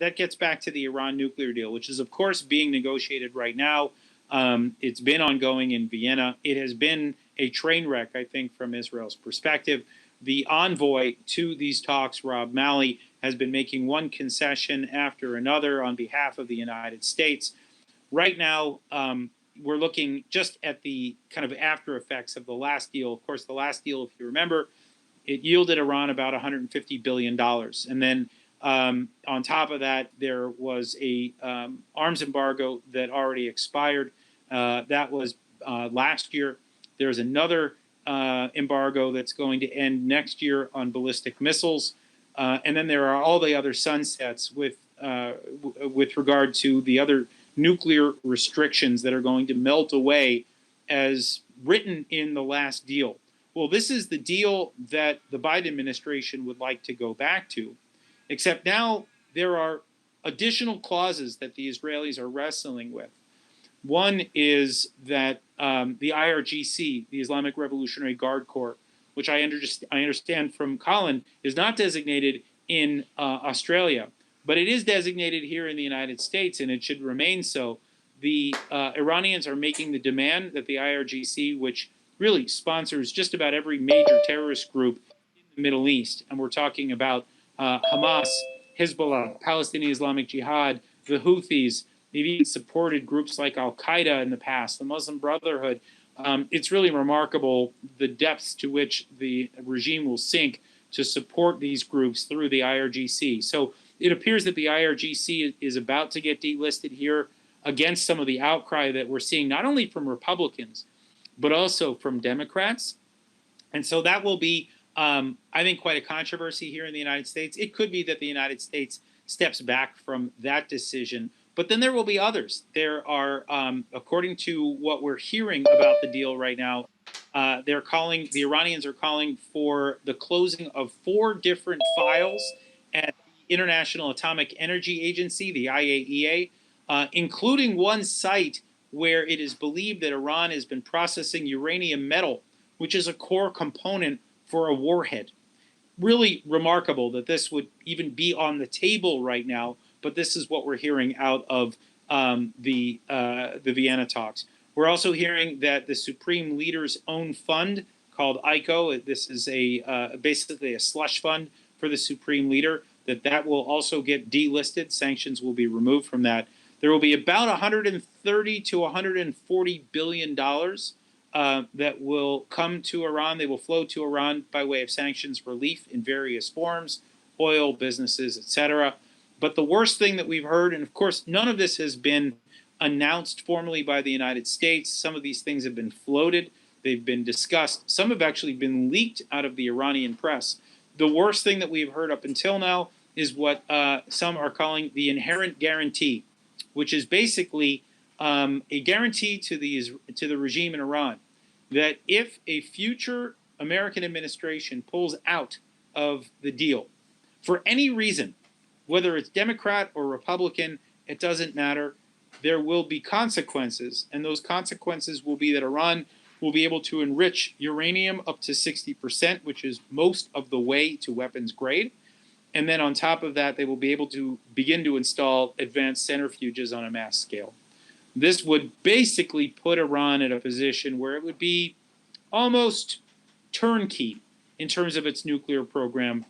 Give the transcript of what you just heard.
that gets back to the Iran nuclear deal, which is, of course, being negotiated right now. It's been ongoing in Vienna. It has been a train wreck, I think, from Israel's perspective. The envoy to these talks, Rob Malley, has been making one concession after another on behalf of the United States. Right now, we're looking just at the kind of after effects of the last deal. Of course, the last deal, if you remember, it yielded Iran about $150 billion. And then on top of that, there was a arms embargo that already expired. That was last year. There's another embargo that's going to end next year on ballistic missiles. And then there are all the other sunsets with regard to the other nuclear restrictions that are going to melt away as written in the last deal. Well, this is the deal that the Biden administration would like to go back to, except now there are additional clauses that the Israelis are wrestling with. One is that the IRGC, the Islamic Revolutionary Guard Corps, which I understand from Colin, is not designated in Australia, but it is designated here in the United States, and it should remain so. The Iranians are making the demand that the IRGC, which really sponsors just about every major terrorist group in the Middle East, and we're talking about Hamas, Hezbollah, Palestinian Islamic Jihad, the Houthis. They've even supported groups like Al-Qaeda in the past, the Muslim Brotherhood. It's really remarkable the depths to which the regime will sink to support these groups through the IRGC. So it appears that the IRGC is about to get delisted here against some of the outcry that we're seeing, not only from Republicans, but also from Democrats. And so that will be, I think, quite a controversy here in the United States. It could be that the United States steps back from that decision, but then there will be others. There are, according to what we're hearing about the deal right now, the Iranians are calling for the closing of 4 different files at the International Atomic Energy Agency, the IAEA, including one site where it is believed that Iran has been processing uranium metal, which is a core component for a warhead. Really remarkable that this would even be on the table right now, but this is what we're hearing out of the Vienna talks. We're also hearing that the Supreme Leader's own fund called ICO, this is basically a slush fund for the Supreme Leader, that will also get delisted. Sanctions will be removed from that. There will be about $130 to $140 billion that will come to Iran. They will flow to Iran by way of sanctions relief in various forms, oil, businesses, etc. But the worst thing that we've heard, and of course, none of this has been announced formally by the United States. Some of these things have been floated. They've been discussed. Some have actually been leaked out of the Iranian press. The worst thing that we've heard up until now is what some are calling the inherent guarantee, which is basically a guarantee to the regime in Iran that if a future American administration pulls out of the deal for any reason, whether it's Democrat or Republican, it doesn't matter, there will be consequences, and those consequences will be that Iran will be able to enrich uranium up to 60%, which is most of the way to weapons grade. And then on top of that, they will be able to begin to install advanced centrifuges on a mass scale. This would basically put Iran in a position where it would be almost turnkey in terms of its nuclear program